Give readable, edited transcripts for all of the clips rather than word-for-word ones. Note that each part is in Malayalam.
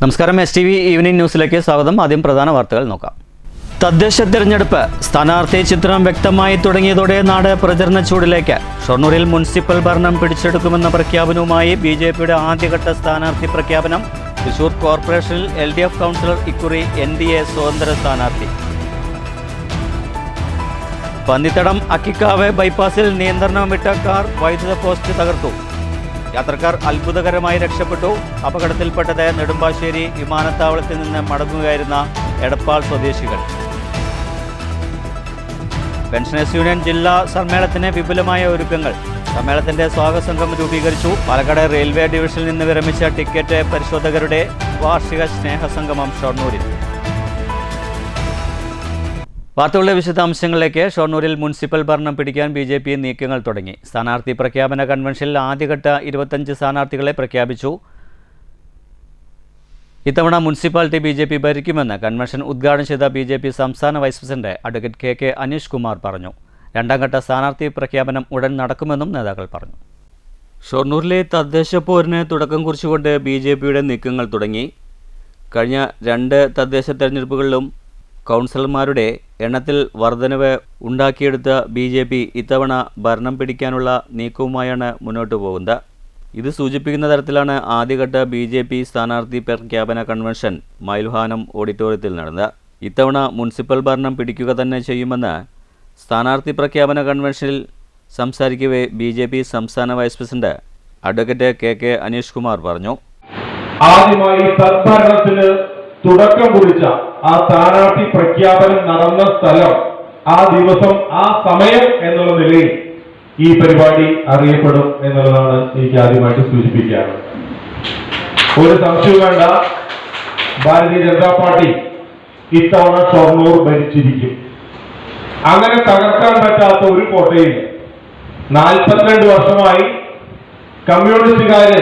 നമസ്കാരം. STV ഈവനിംഗ് ന്യൂസിലേക്ക് സ്വാഗതം. ആദ്യം പ്രധാന വാർത്തകൾ നോക്കാം. തദ്ദേശ തെരഞ്ഞെടുപ്പ് സ്ഥാനാർത്ഥി ചിത്രം വ്യക്തമായി തുടങ്ങിയതോടെ നാട് പ്രചരണ ചൂടിലേക്ക്. ഷൊർണൂരിൽ മുനിസിപ്പൽ ഭരണം പിടിച്ചെടുക്കുമെന്ന പ്രഖ്യാപനവുമായി BJPയുടെ ആദ്യഘട്ട സ്ഥാനാർത്ഥി പ്രഖ്യാപനം. തൃശൂർ കോർപ്പറേഷനിൽ LDF കൗൺസിലർ ഇക്കുറി NDA സ്വതന്ത്ര സ്ഥാനാർത്ഥി. പന്നിത്തടം അക്കിക്കാവ് ബൈപ്പാസിൽ നിയന്ത്രണം വിട്ട കാർ വൈദ്യുത പോസ്റ്റ് തകർത്തു. യാത്രക്കാർ അത്ഭുതകരമായി രക്ഷപ്പെട്ടു. അപകടത്തിൽപ്പെട്ടത് നെടുമ്പാശ്ശേരി വിമാനത്താവളത്തിൽ നിന്ന് മടങ്ങുകയായിരുന്ന എടപ്പാൾ സ്വദേശികൾ. പെൻഷനേഴ്സ് യൂണിയൻ ജില്ലാ സമ്മേളനത്തിന് വിപുലമായ ഒരുക്കങ്ങൾ. സമ്മേളനത്തിന്റെ സ്വാഗത സംഘം രൂപീകരിച്ചു. പാലക്കാട് റെയിൽവേ ഡിവിഷനിൽ നിന്ന് വിരമിച്ച ടിക്കറ്റ് പരിശോധകരുടെ വാർഷിക സ്നേഹസംഗമം ഷൊർണൂരിൽ. വാർത്തകളുടെ വിശദാംശങ്ങളിലേക്ക്. ഷൊർണൂരിൽ മുനിസിപ്പൽ ഭരണം പിടിക്കാൻ BJP നീക്കങ്ങൾ തുടങ്ങി. സ്ഥാനാർത്ഥി പ്രഖ്യാപന കൺവെൻഷനിൽ ആദ്യഘട്ട 25 സ്ഥാനാർത്ഥികളെ പ്രഖ്യാപിച്ചു. ഇത്തവണ മുനിസിപ്പാലിറ്റി BJP ഭരിക്കുമെന്ന് കൺവെൻഷൻ ഉദ്ഘാടനം ചെയ്ത BJP സംസ്ഥാന vice president advocate KK Aneesh Kumar പറഞ്ഞു. രണ്ടാം ഘട്ട സ്ഥാനാർത്ഥി പ്രഖ്യാപനം ഉടൻ നടക്കുമെന്നും നേതാക്കൾ പറഞ്ഞു. ഷൊർണൂരിലെ തദ്ദേശ പോരിന് തുടക്കം കുറിച്ചുകൊണ്ട് BJPയുടെ നീക്കങ്ങൾ തുടങ്ങി. കഴിഞ്ഞ 2 തദ്ദേശ തെരഞ്ഞെടുപ്പുകളിലും കൗൺസിലർമാരുടെ എണ്ണത്തിൽ വർധനവ് ഉണ്ടാക്കിയെടുത്ത BJP ഇത്തവണ ഭരണം പിടിക്കാനുള്ള നീക്കവുമായാണ് മുന്നോട്ട് പോകുന്നത്. ഇത് സൂചിപ്പിക്കുന്ന തരത്തിലാണ് ആദ്യഘട്ട BJP സ്ഥാനാർത്ഥി പ്രഖ്യാപന കൺവെൻഷൻ മൈൽഹാനം ഓഡിറ്റോറിയത്തിൽ നടന്നത്. ഇത്തവണ മുനിസിപ്പൽ ഭരണം പിടിക്കുക തന്നെ ചെയ്യുമെന്ന് സ്ഥാനാർത്ഥി പ്രഖ്യാപന കൺവെൻഷനിൽ സംസാരിക്കവേ BJP സംസ്ഥാന vice president advocate KK Aneesh Kumar പറഞ്ഞു. ആദ്യമായി സദ്ഭരണത്തിന് തുടക്കം കുറിച്ച ആ സ്ഥാനാർത്ഥി പ്രഖ്യാപനം നടന്ന സ്ഥലം, ആ ദിവസം, ആ സമയം എന്നുള്ള നിലയിൽ ഈ പരിപാടി അറിയപ്പെടും എന്നുള്ളതാണ് എനിക്ക് ആദ്യമായിട്ട് സൂചിപ്പിക്കാറുള്ളത്. ഒരു സംശയവും വേണ്ട, ഭാരതീയ ജനതാ പാർട്ടി ഇത്തവണ ഷൊർണൂർ ഭരിച്ചിരിക്കും. അങ്ങനെ തകർക്കാൻ പറ്റാത്ത ഒരു കോട്ടയിൽ 42 വർഷമായി കമ്മ്യൂണിസ്റ്റുകാര്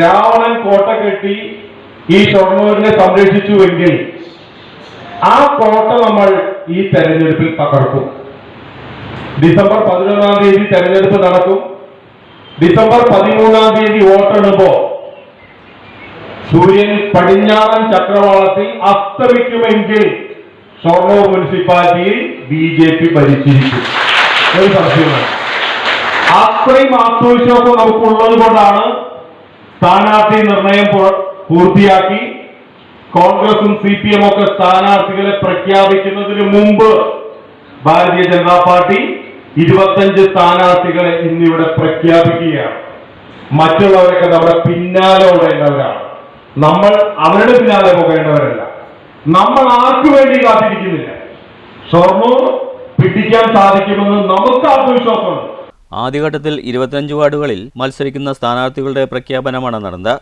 രാവണൻ കോട്ട കെട്ടി ഈ ഷൊർണൂരിനെ സംരക്ഷിച്ചുവെങ്കിൽ ആ കോട്ട നമ്മൾ ഈ തെരഞ്ഞെടുപ്പിൽ തകർക്കും. ഡിസംബർ 11-ാം തീയതി തെരഞ്ഞെടുപ്പ് നടക്കും. ഡിസംബർ 13-ാം തീയതി വോട്ടെടുപ്പോ സൂര്യൻ പടിഞ്ഞാറൻ ചക്രവാളത്തിൽ അസ്തമിക്കുമെങ്കിൽ ഷൊർണൂർ മുനിസിപ്പാലിറ്റിയിൽ BJP ഭരിച്ചിരിക്കും. ഒരു സംശയമാണ്. അത്രയും ആത്മവിശ്വാസം നമുക്കുള്ളത് കൊണ്ടാണ് സ്ഥാനാർത്ഥി നിർണയം പൂർത്തിയാക്കി കോൺഗ്രസും CPM ഒക്കെ സ്ഥാനാർത്ഥികളെ പ്രഖ്യാപിക്കുന്നതിന് മുമ്പ് ഭാരതീയ ജനതാ പാർട്ടി 25 സ്ഥാനാർത്ഥികളെ ഇന്നിവിടെ പ്രഖ്യാപിക്കുകയാണ്. മറ്റുള്ളവരൊക്കെ നമ്മുടെ പിന്നാലെ ഓടേണ്ടവരാണ്. നമ്മൾ അവരുടെ പിന്നാലെ പോകേണ്ടവരല്ല. നമ്മൾ ആർക്കു വേണ്ടി കാത്തിരിക്കുന്നില്ല. ഷൊർണൂർ പിടിക്കാൻ സാധിക്കുമെന്ന് നമുക്ക് ആത്മവിശ്വാസമുണ്ട്. ആദ്യഘട്ടത്തിൽ 25 വാർഡുകളിൽ മത്സരിക്കുന്ന സ്ഥാനാർത്ഥികളുടെ പ്രഖ്യാപനമാണ് നടന്നത്.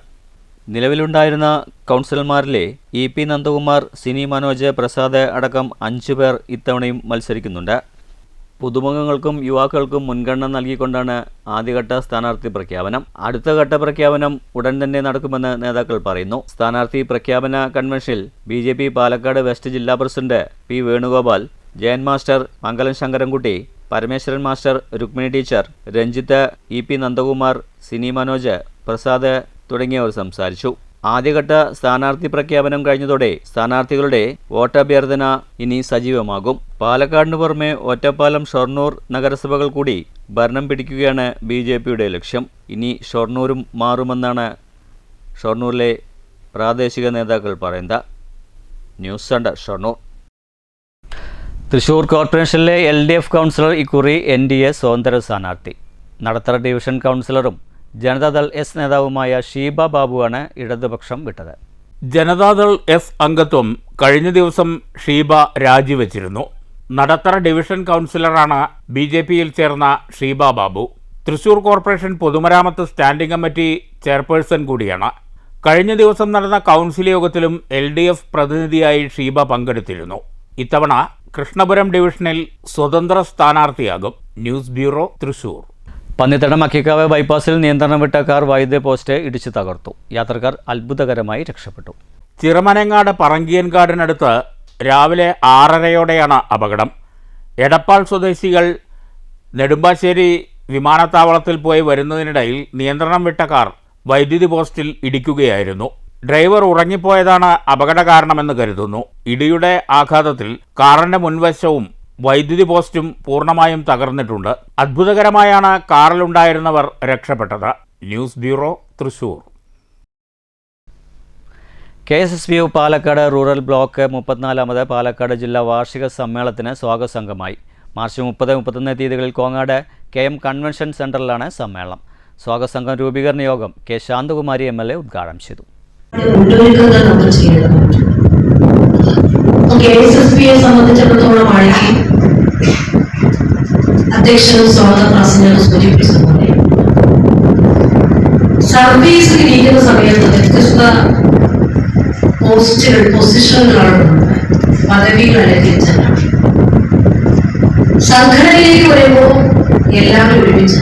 നിലവിലുണ്ടായിരുന്ന കൗൺസിലർമാരിലെ EP നന്ദകുമാർ, സിനി മനോജ്, പ്രസാദ് അടക്കം 5 പേർ ഇത്തവണയും മത്സരിക്കുന്നുണ്ട്. പുതുമുഖങ്ങൾക്കും യുവാക്കൾക്കും മുൻഗണന നൽകിക്കൊണ്ടാണ് ആദ്യഘട്ട സ്ഥാനാർത്ഥി പ്രഖ്യാപനം. അടുത്ത ഘട്ട പ്രഖ്യാപനം ഉടൻ തന്നെ നടക്കുമെന്ന് നേതാക്കൾ പറയുന്നു. സ്ഥാനാർത്ഥി പ്രഖ്യാപന കൺവെൻഷനിൽ BJP പാലക്കാട് വെസ്റ്റ് ജില്ലാ president P Venugopal, Jayan master, Mangalam Sankarankutty, Parameswaran master, Rukmini teacher, Ranjith, EP Nandakumar, Cini Manoj, Prasad തുടങ്ങിയവർ സംസാരിച്ചു. ആദ്യഘട്ട സ്ഥാനാർത്ഥി പ്രഖ്യാപനം കഴിഞ്ഞതോടെ സ്ഥാനാർത്ഥികളുടെ വോട്ടഭ്യർത്ഥന ഇനി സജീവമാകും. പാലക്കാടിന് പുറമെ ഒറ്റപ്പാലം, ഷൊർണൂർ നഗരസഭകൾ കൂടി ഭരണം പിടിക്കുകയാണ് BJPയുടെ ലക്ഷ്യം. ഇനി ഷൊർണൂരും മാറുമെന്നാണ് ഷൊർണൂരിലെ പ്രാദേശിക നേതാക്കൾ പറയുന്നത്. News centre Shoranur. തൃശൂർ കോർപ്പറേഷനിലെ LDF കൗൺസിലർ ഇക്കുറി NDA സ്വതന്ത്ര സ്ഥാനാർത്ഥി. നടത്തറ ഡിവിഷൻ കൗൺസിലറും ജനതാദൾ S നേതാവുമായ ഷീബ ബാബുവാണ് ഇടതുപക്ഷം വിട്ടത്. ജനതാദൾ S അംഗത്വം കഴിഞ്ഞ ദിവസം ഷീബ രാജിവെച്ചിരുന്നു. നടത്തറ ഡിവിഷൻ കൗൺസിലറാണ് BJPയിൽ ചേർന്ന ഷീബ ബാബു. തൃശൂർ കോർപ്പറേഷൻ പൊതുമരാമത്ത് സ്റ്റാൻഡിംഗ് കമ്മിറ്റി ചെയർപേഴ്സൺ കൂടിയാണ്. കഴിഞ്ഞ ദിവസം നടന്ന കൗൺസിൽ യോഗത്തിലും LDF പ്രതിനിധിയായി ഷീബ പങ്കെടുത്തിരുന്നു. ഇത്തവണ കൃഷ്ണപുരം ഡിവിഷനിൽ സ്വതന്ത്ര സ്ഥാനാർത്ഥിയാകും. News bureau, Thrissur. പന്നിത്തടം അക്കിക്കാവ് ബൈപ്പാസിൽ നിയന്ത്രണം വിട്ട കാർ വൈദ്യുത പോസ്റ്റ് ഇടിച്ചു തകർത്തു. യാത്രക്കാർ അത്ഭുതകരമായി രക്ഷപ്പെട്ടു. ചിറമനങ്ങാട് പറങ്കിയൻകാടിനടുത്ത് രാവിലെ 6:30യോടെയാണ് അപകടം. എടപ്പാൾ സ്വദേശികൾ നെടുമ്പാശ്ശേരി വിമാനത്താവളത്തിൽ പോയി വരുന്നതിനിടയിൽ നിയന്ത്രണം വിട്ട കാർ വൈദ്യുതി പോസ്റ്റിൽ ഇടിക്കുകയായിരുന്നു. ഡ്രൈവർ ഉറങ്ങിപ്പോയതാണ് അപകട കാരണമെന്ന് കരുതുന്നു. ഇടിയുടെ ആഘാതത്തിൽ കാറിന്റെ മുൻവശവും വൈദ്യുതി പോസ്റ്റും പൂർണ്ണമായും തകർന്നിട്ടുണ്ട്. അത്ഭുതകരമായാണ് കാറിലുണ്ടായിരുന്നവർ രക്ഷപ്പെട്ടത്. News bureau, Thrissur. KSSBU Palakkad rural block 34ാമത് പാലക്കാട് ജില്ലാ വാർഷിക സമ്മേളനത്തിന് സ്വാഗത സംഘമായി. മാർച്ച് 30-31 തീയതികളിൽ കോങ്ങാട് KM കൺവെൻഷൻ സെന്ററിലാണ് സമ്മേളനം. സ്വാഗത സംഘം രൂപീകരണ യോഗം K. ശാന്തകുമാരി MLA ഉദ്ഘാടനം ചെയ്തു. KSSBയെ സംബന്ധിച്ചിടത്തോളം അധ്യക്ഷനും സ്വാഗത പ്രാസംഗികനും സൂചിപ്പിച്ചതുപോലെ സർവീസിൽ ഇരിക്കുന്ന സമയത്ത് വ്യത്യസ്ത പൊസിഷനുകളാണ്, പദവികൾ അലങ്കരിച്ചതാണ്. സംഘടനയിലേക്ക് വരുമ്പോൾ എല്ലാവരും ഒരുമിച്ച്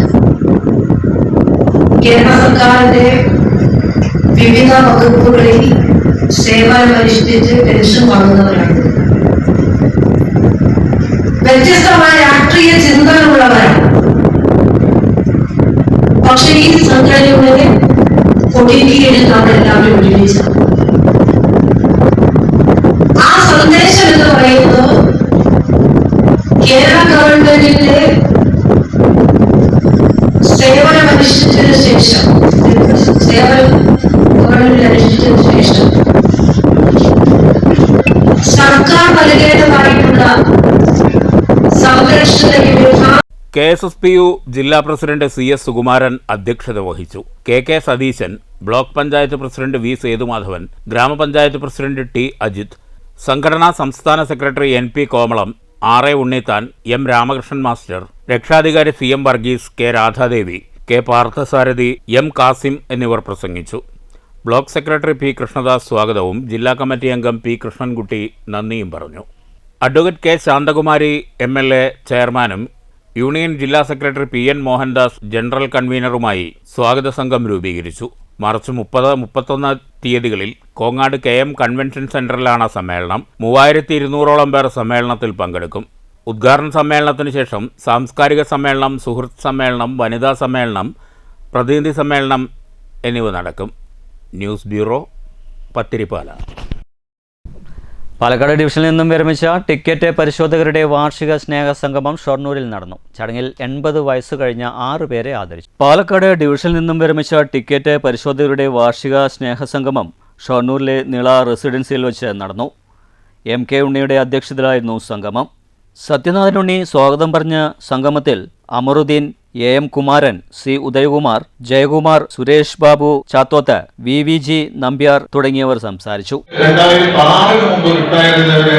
കേരള സർക്കാരിന്റെ വിവിധ വകുപ്പുകളിൽ സേവനമനുഷ്ഠിച്ച് പെൻഷൻ വാങ്ങുന്നവരാണ്. വ്യത്യസ്തമായ രാഷ്ട്രീയ ചിന്തകളുള്ളവരാണ്. പക്ഷെ ഈ സംഘടനയുടെ കൊടിക്കീഴിൽ നമ്മളെല്ലാവരും ഒരുമിച്ചാണ്. ആ സന്ദേശം എന്ന് പറയുന്നത് കേരള ഗവൺമെന്റിന്റെ സേവനമനുഷ്ഠിച്ചതിന് ശേഷം സർക്കാർ നൽകേണ്ടതായിട്ടുള്ള സംരക്ഷണ KSSBU ജില്ലാ പ്രസിഡന്റ് CS സുകുമാരൻ അധ്യക്ഷത വഹിച്ചു. KK Satheesan, block panchayat president V. Sethumadhavan, grama panchayat president T. Ajith, സംഘടനാ സംസ്ഥാന secretary NP Komalam, R. A. Unnithan, M. Ramakrishnan master, രക്ഷാധികാരി CM Varghese, K. Radhadevi, K. Parthasarathy, M. Kasim എന്നിവർ പ്രസംഗിച്ചു. Block secretary P. കൃഷ്ണദാസ് സ്വാഗതവും ജില്ലാ കമ്മിറ്റി അംഗം P. കൃഷ്ണൻകുട്ടി നന്ദിയും പറഞ്ഞു. Advocate K. ശാന്തകുമാരി MLA ചെയർമാനും യൂണിയൻ ജില്ലാ സെക്രട്ടറി PN മോഹൻദാസ് ജനറൽ കൺവീനറുമായി സ്വാഗത സംഘം രൂപീകരിച്ചു. മാർച്ച് 30-31 തീയതികളിൽ കോങ്ങാട് KM കൺവെൻഷൻ സെന്ററിലാണ് സമ്മേളനം. 3200ഓളം പേർ സമ്മേളനത്തിൽ പങ്കെടുക്കും. ഉദ്ഘാടന സമ്മേളനത്തിന് ശേഷം സാംസ്കാരിക സമ്മേളനം, സുഹൃത്ത് സമ്മേളനം, വനിതാ സമ്മേളനം, പ്രതിനിധി സമ്മേളനം എന്നിവ നടക്കും. News bureau, Pathiripala. പാലക്കാട് ഡിവിഷനിൽ നിന്നും വിരമിച്ച ടിക്കറ്റ് പരിശോധകരുടെ വാർഷിക സ്നേഹസംഗമം ഷൊർണൂരിൽ നടന്നു. ചടങ്ങിൽ 80 വയസ്സ് കഴിഞ്ഞ 6 പേരെ ആദരിച്ചു. പാലക്കാട് ഡിവിഷനിൽ നിന്നും വിരമിച്ച ടിക്കറ്റ് പരിശോധകരുടെ വാർഷിക സ്നേഹസംഗമം ഷൊർണൂരിലെ നിള റെസിഡൻസിയിൽ വെച്ച് നടന്നു. MK ഉണ്ണിയുടെ അധ്യക്ഷതയിലായിരുന്നു സംഗമം. സത്യനാഥൻ ഉണ്ണി സ്വാഗതം പറഞ്ഞ സംഗമത്തിൽ Amaruddin, AM Kumaran, C. Udayakumar, Jayakumar, Suresh Babu Chathoth, VVG Nambiar തുടങ്ങിയവർ സംസാരിച്ചു. 2006 മുമ്പ് റിട്ടയർഡവരെ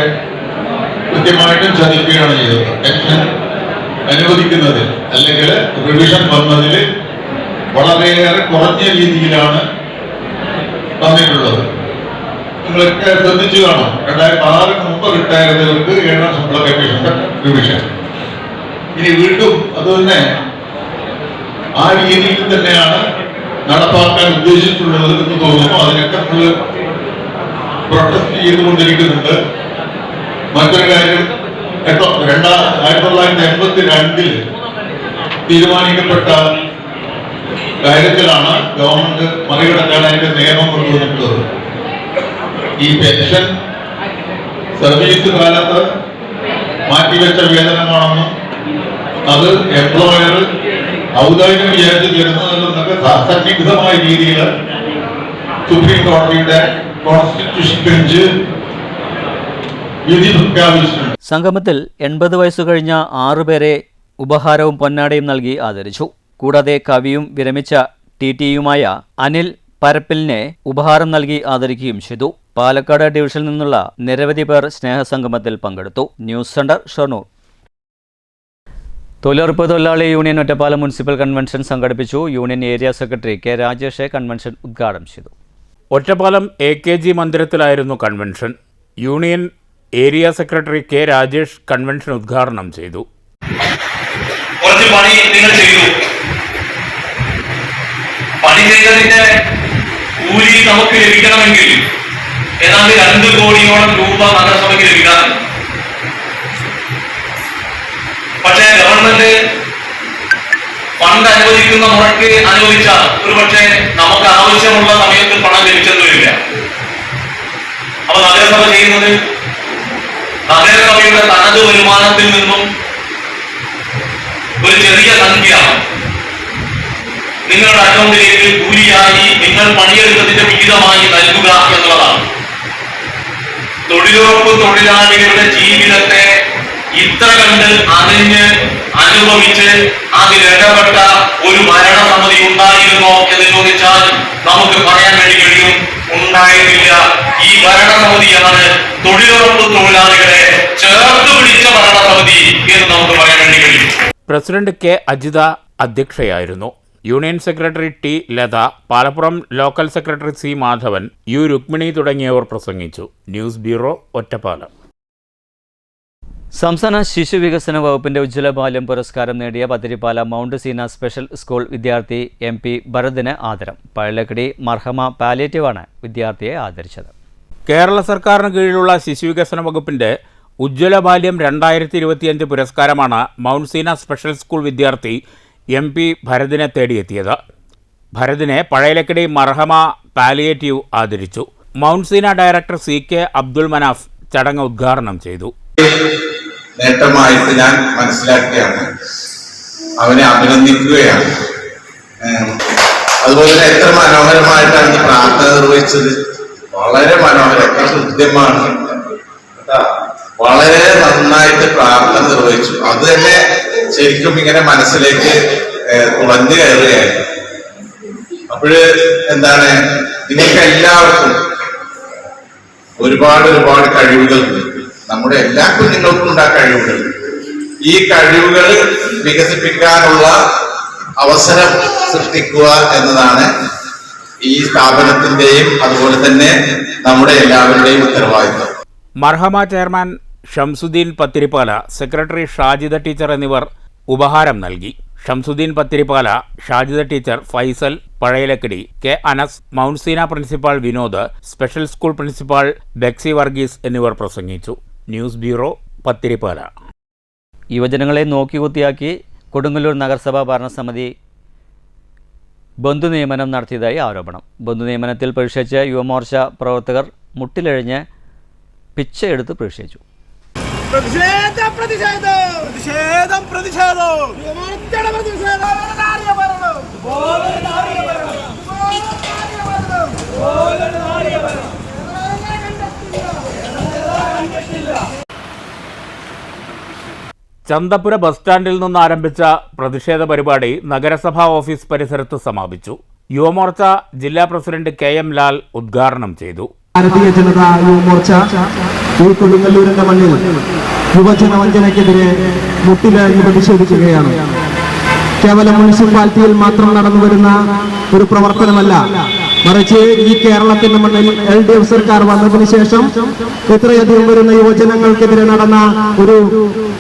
കൃത്യമായിട്ടും ചതിക്കുകയാണ് ചെയ്തത്. പെൻഷൻ അനുവദിക്കുന്നതിൽ അല്ലെങ്കിൽ റിവിഷൻ വന്നതിൽ വളരെയേറെ കുറഞ്ഞ രീതിയിലാണ് തന്നിട്ടുള്ളത്. നിങ്ങളൊക്കെ ശ്രദ്ധിച്ചു കാണാം. 2006 മുമ്പ് റിട്ടയർഡവർക്ക് 7ാം ശമ്പള കമ്മീഷന്റെ റിവിഷൻ. ഇനി വീണ്ടും അത് തന്നെ ആ രീതിയിൽ തന്നെയാണ് നടപ്പാക്കാൻ ഉദ്ദേശിച്ചിട്ടുള്ളത് എന്ന് തോന്നുന്നു. അതിനൊക്കെ നമ്മൾ പ്രൊട്ടസ്റ്റ് ചെയ്തുകൊണ്ടിരിക്കുന്നുണ്ട്. മറ്റൊരു കാര്യം, 1982 തീരുമാനിക്കപ്പെട്ട കാര്യത്തിലാണ് ഗവൺമെന്റ് മറികടക്കാൻ അതിന്റെ നിയമം കൊണ്ടുവന്നിട്ടുള്ളത്. ഈ പെൻഷൻ സർവീസ് കാലത്ത് മാറ്റിവെച്ച വേതനമാണെന്നും അത് എംപ്ലോയർ ഔദാര്യം വിചാരിച്ച് തരുന്നതെന്നൊക്കെ സന്നിഗ്ധമായ രീതിയിൽ സുപ്രീം കോടതിയുടെ കോൺസ്റ്റിറ്റ്യൂഷൻ ബെഞ്ച് വിധി പ്രഖ്യാപിച്ചിട്ടുണ്ട്. സംഗമത്തിൽ 80 വയസ്സ് കഴിഞ്ഞ 6 പേരെ ഉപഹാരവും പൊന്നാടയും നൽകി ആദരിച്ചു. കൂടാതെ കവിയും വിരമിച്ച TTയുമായ അനിൽ പരപ്പിലിനെ ഉപഹാരം നൽകി ആദരിക്കുകയും ചെയ്തു. പാലക്കാട് ഡിവിഷനിൽ നിന്നുള്ള നിരവധി പേർ സ്നേഹസംഗമത്തിൽ പങ്കെടുത്തു. News centre, Shoranur. തൊഴിലുറപ്പ് തൊഴിലാളി യൂണിയൻ ഒറ്റപ്പാലം മുനിസിപ്പൽ കൺവെൻഷൻ സംഘടിപ്പിച്ചു. Union area secretary K. Rajesh convention ഉദ്ഘാടനം ചെയ്തു. ഒറ്റപ്പാലം AKG മന്ദിരത്തിലായിരുന്നു convention. Union area secretary K. Rajesh convention ഉദ്ഘാടനം ചെയ്തു. കുറച്ച് പണി നിങ്ങൾ ചെയ്തു. പണി ചെയ്തതിന്റെ കൂലി നമുക്ക് ലഭിക്കണമെങ്കിൽ ഏതാണ്ട് 2 കോടിയോളം രൂപ നഗരസഭയ്ക്ക് ലഭിക്കാറുണ്ട്. പക്ഷേ ഗവൺമെന്റ് പണം ഫണ്ട് അനുവദിക്കുന്ന മുറയ്ക്ക് അനുവദിച്ചാൽ ഒരുപക്ഷെ നമുക്ക് ആവശ്യമുള്ള സമയത്ത് പണം ലഭിച്ചെന്ന് വരില്ല. അപ്പൊ നഗരസഭ ചെയ്യുന്നത് നഗരസഭയുടെ തനത് വരുമാനത്തിൽ നിന്നും ഒരു ചെറിയ സംഖ്യ നിങ്ങളുടെ അക്കൗണ്ടിലേക്ക് കൂലിയായി നിങ്ങൾ പണിയെടുത്തതിന്റെ വിഹിതമായി നൽകുക എന്നുള്ളതാണ്. തൊഴിലുറപ്പ് തൊഴിലാളികളുടെ ജീവിതത്തെ ഇത്ര കണ്ട് അറിഞ്ഞ് അനുഭവിച്ച് അതിലിടപെട്ട ഒരു ഭരണസമിതി ഉണ്ടായിരുന്നോ എന്ന് ചോദിച്ചാൽ നമുക്ക് പറയാൻ വേണ്ടി കഴിയും, ഉണ്ടായിരുന്നില്ല. ഈ ഭരണസമിതിയാണ് തൊഴിലുറപ്പ് തൊഴിലാളികളെ ചേർത്ത് പിടിച്ച ഭരണസമിതി എന്ന് നമുക്ക് പറയാൻ വേണ്ടി കഴിയും. പ്രസിഡന്റ് കെ അജിത അധ്യക്ഷയായിരുന്നു. Union secretary T Latha, Palappuram local secretary C Madhavan, U Rukmini തുടങ്ങിയവർ പ്രസംഗിച്ചു. News bureau, Ottapalam. സംസ്ഥാന ശിശു വികസന വകുപ്പിന്റെ ഉജ്ജ്വല ബാല്യം പുരസ്കാരം നേടിയ Pathirippala mount Seena special school വിദ്യാർത്ഥി MP ഭരതിന് ആദരം. പഴലക്കടി മർഹമ പാലിയേറ്റീവാണ് വിദ്യാർത്ഥിയെ ആദരിച്ചത്. കേരള സർക്കാരിന് കീഴിലുള്ള ശിശു വികസന വകുപ്പിന്റെ ഉജ്ജ്വല ബാല്യം 2025 പുരസ്കാരമാണ് മൗണ്ട് സീന സ്പെഷ്യൽ സ്കൂൾ വിദ്യാർത്ഥി MP ഭരതിനെ തേടിയെത്തിയത്. ഭരതിനെ പഴയലക്കടി മർഹമ പാലിയേറ്റീവ് ആദരിച്ചു. Mount Seena director CK Abdul Manaf ചടങ്ങ് ഉദ്ഘാടനം ചെയ്തു. നേട്ടമായിട്ട് ഞാൻ മനസ്സിലാക്കുകയാണ്, അവനെ അഭിനന്ദിക്കുകയാണ്. അതുപോലെ തന്നെ എത്ര മനോഹരമായിട്ടാണ് പ്രാർത്ഥന നിർവഹിച്ചത്. വളരെ മനോഹരം, എത്ര കൃത്യമാണ്, വളരെ നന്നായിട്ട് പ്രാർത്ഥന നിർവഹിച്ചു. അത് തന്നെ ശരിക്കും ഇങ്ങനെ മനസ്സിലേക്ക് തുളഞ്ഞു കയറുകയായിരുന്നു. അപ്പോഴ് എന്താണ്, നിങ്ങൾക്ക് എല്ലാവർക്കും ഒരുപാട് കഴിവുകളുണ്ട്. നമ്മുടെ എല്ലാ കുഞ്ഞുങ്ങൾക്കും ഉണ്ടാ കഴിവുകൾ. ഈ കഴിവുകൾ വികസിപ്പിക്കാനുള്ള അവസരം സൃഷ്ടിക്കുക എന്നതാണ് ഈ സ്ഥാപനത്തിന്റെയും അതുപോലെ തന്നെ നമ്മുടെ എല്ലാവരുടെയും ഉത്തരവാദിത്വം. Marhama chairman Shamsuddin Pathirippala, secretary Shajida teacher എന്നിവർ ഉപഹാരം നൽകി. Shamsuddin Pathirippala, Shajida teacher, Faisal Pazhayalakkadi, K Anas, mount Seena principal Vinod, special school principal Bexy Varghese എന്നിവർ പ്രസംഗിച്ചു. News bureau, Pathirippala. യുവജനങ്ങളെ നോക്കിക്കുത്തിയാക്കി കൊടുങ്ങല്ലൂർ നഗരസഭാ ഭരണസമിതി ബന്ധുനിയമനം നടത്തിയതായി ആരോപണം. ബന്ധുനിയമനത്തിൽ പ്രതിഷേധിച്ച് യുവമോർച്ച പ്രവർത്തകർ മുട്ടിലെഴിഞ്ഞ് പിച്ചയെടുത്ത് പ്രതിഷേധിച്ചു. ചന്തപുര ബസ് സ്റ്റാൻഡിൽ നിന്ന് ആരംഭിച്ച പ്രതിഷേധ പരിപാടി നഗരസഭാ ഓഫീസ് പരിസരത്ത് സമാപിച്ചു. യുവമോർച്ച ജില്ലാ പ്രസിഡന്റ് KM ലാൽ ഉദ്ഘാടനം ചെയ്തു. ഭാരതീയ ജനതാ യുവമോർച്ച ഈ കൊടുങ്ങല്ലൂരിന്റെ മണ്ണിൽ യുവജന വഞ്ചനയ്ക്കെതിരെ മുട്ടിലിറങ്ങി പ്രതിഷേധിക്കുകയാണ്. കേവലം മുനിസിപ്പാലിറ്റിയിൽ മാത്രം നടന്നു വരുന്ന ഒരു പ്രവർത്തനമല്ല, മറിച്ച് ഈ കേരളത്തിന്റെ മണ്ണിൽ LDF സർക്കാർ വന്നതിന് ശേഷം ഇത്രയധികം വരുന്ന യുവജനങ്ങൾക്കെതിരെ നടന്ന ഒരു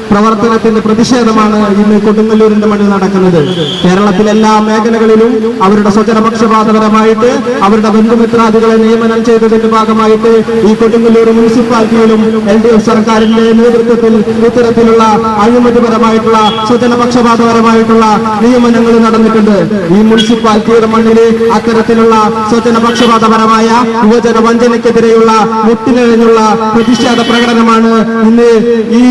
പ്രവർത്തനത്തിന്റെ പ്രതിഷേധമാണ് ഇന്ന് കൊടുങ്ങല്ലൂരിന്റെ മണ്ണിൽ നടക്കുന്നത്. കേരളത്തിലെ എല്ലാ മേഖലകളിലും അവരുടെ സ്വജനപക്ഷപാതപരമായിട്ട് അവരുടെ ബന്ധുമിത്രാദികളെ നിയമനം ചെയ്തതിന്റെ ഭാഗമായിട്ട് ഈ കൊടുങ്ങല്ലൂർ മുനിസിപ്പാലിറ്റിയിലും LDF സർക്കാരിന്റെ നേതൃത്വത്തിൽ ഇത്തരത്തിലുള്ള അഴിമതിപരമായിട്ടുള്ള സ്വജനപക്ഷപാതപരമായിട്ടുള്ള നിയമനങ്ങൾ നടന്നിട്ടുണ്ട്. ഈ മുനിസിപ്പാലിറ്റിയുടെ മണ്ണില് അത്തരത്തിലുള്ള സ്വജനപക്ഷപാതപരമായ യുവജന വഞ്ചനയ്ക്കെതിരെയുള്ള മുട്ടിലെഴിഞ്ഞുള്ള പ്രതിഷേധ പ്രകടനമാണ് ഇന്ന് ഈ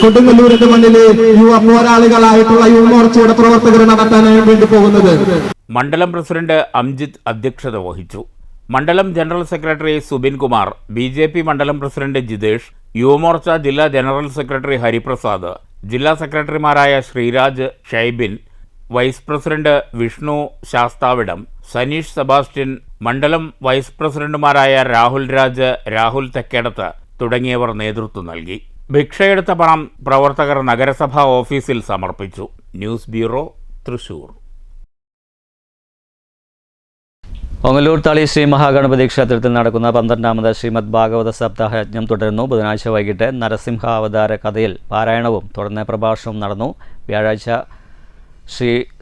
കൊടുങ്ങല്ലൂരിന്റെ മണ്ണില് യുവ പോരാളികളായിട്ടുള്ള യുവമോർച്ചയുടെ പ്രവർത്തകർ നടത്താൻ വേണ്ടി പോകുന്നത്. മണ്ഡലം പ്രസിഡന്റ് അംജിത് അധ്യക്ഷത വഹിച്ചു. മണ്ഡലം general secretary Subin Kumar, BJP മണ്ഡലം പ്രസിഡന്റ് ജിതേഷ്, യുവമോർച്ച ജില്ലാ ജനറൽ സെക്രട്ടറി ഹരിപ്രസാദ്, ജില്ലാ സെക്രട്ടറിമാരായ ശ്രീരാജ്, ഷൈബിൻ, വൈസ് പ്രസിഡന്റ് വിഷ്ണു ശാസ്താവിടം, സനീഷ് സെബാസ്റ്റ്യൻ, മണ്ഡലം വൈസ് പ്രസിഡന്റുമാരായ രാഹുൽ രാജ്, രാഹുൽ തെക്കേടത്ത് തുടങ്ങിയവർ നേതൃത്വം നൽകി. ഭിക്ഷയെടുത്ത പണം പ്രവർത്തകർ നഗരസഭാ ഓഫീസിൽ സമർപ്പിച്ചു. News bureau, Thrissur. ഒങ്ങല്ലൂർ തളി ശ്രീ മഹാഗണപതി ക്ഷേത്രത്തിൽ നടക്കുന്ന 12ാമത് ശ്രീമദ് ഭാഗവത സപ്താഹ യജ്ഞം തുടരുന്നു. ബുധനാഴ്ച വൈകിട്ട് നരസിംഹ അവതാര കഥയിൽ പാരായണവും തുടർന്ന് പ്രഭാഷണവും നടന്നു. വ്യാഴാഴ്ച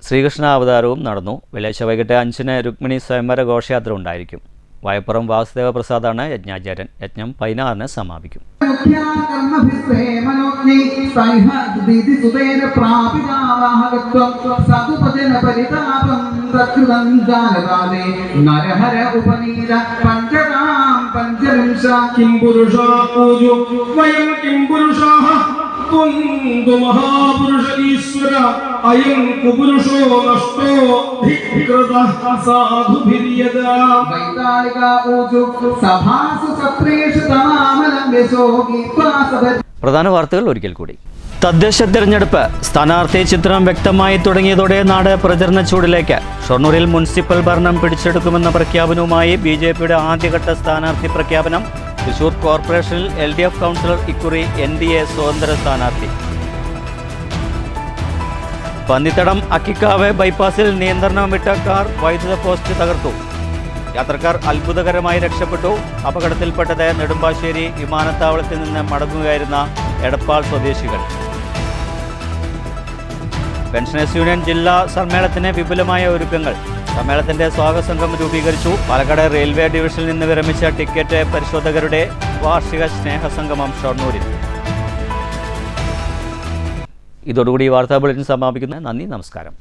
ശ്രീകൃഷ്ണ അവതാരവും നടന്നു. വെള്ളിയാഴ്ച വൈകിട്ട് 5-ന് രുക്മിണി സ്വയംവര ഘോഷയാത്ര ഉണ്ടായിരിക്കും. വായപ്പുറം വാസുദേവ പ്രസാദാണ് യജ്ഞാചാര്യൻ. യജ്ഞം 16-ന് സമാപിക്കും. മഹാപുരുഷ ഈശ്വര അയം കുപുരുഷോ നഷ്ടോ ധിക്ൃതഃ സാധുഭിര്യത വൈതാളിക ഊജു സഭാസു സത്രേഷു തമാമലം യശോഗി ത്വാസവ. പ്രധാന വാർത്തകൾ ഒരിക്കൽ കൂടി. തദ്ദേശ തെരഞ്ഞെടുപ്പ് സ്ഥാനാർത്ഥി ചിത്രം വ്യക്തമായി തുടങ്ങിയതോടെ നാട് പ്രചരണ ചൂടിലേക്ക്. ഷൊർണൂരിൽ മുനിസിപ്പൽ ഭരണം പിടിച്ചെടുക്കുമെന്ന പ്രഖ്യാപനവുമായി BJPയുടെ ആദ്യഘട്ട സ്ഥാനാർത്ഥി പ്രഖ്യാപനം. തൃശൂർ കോർപ്പറേഷനിൽ LDF കൗൺസിലർ ഇക്കുറി NDA സ്വതന്ത്ര സ്ഥാനാർത്ഥി. പന്നിത്തടം അക്കിക്കാവ് ബൈപ്പാസിൽ നിയന്ത്രണം വിട്ട കാർ വൈദ്യുത പോസ്റ്റ് തകർത്തു. യാത്രക്കാർ അത്ഭുതകരമായി രക്ഷപ്പെട്ടു. അപകടത്തിൽപ്പെട്ടത് നെടുമ്പാശ്ശേരി വിമാനത്താവളത്തിൽ നിന്ന് മടങ്ങുകയായിരുന്ന എടപ്പാൾ സ്വദേശികൾ. പെൻഷനേഴ്സ് യൂണിയൻ ജില്ലാ സമ്മേളനത്തിന് വിപുലമായ ഒരുക്കങ്ങൾ. സമ്മേളനത്തിന്റെ സ്വാഗത സംഘം രൂപീകരിച്ചു. പാലക്കാട് റെയിൽവേ ഡിവിഷനിൽ നിന്ന് വിരമിച്ച ടിക്കറ്റ് പരിശോധകരുടെ വാർഷിക സ്നേഹസംഗമം ഷൊർണൂരിൽ. ഇതോടുകൂടി വാർത്താ ബുള്ളറ്റിൻ സമാപിക്കുന്നു. നന്ദി, നമസ്കാരം.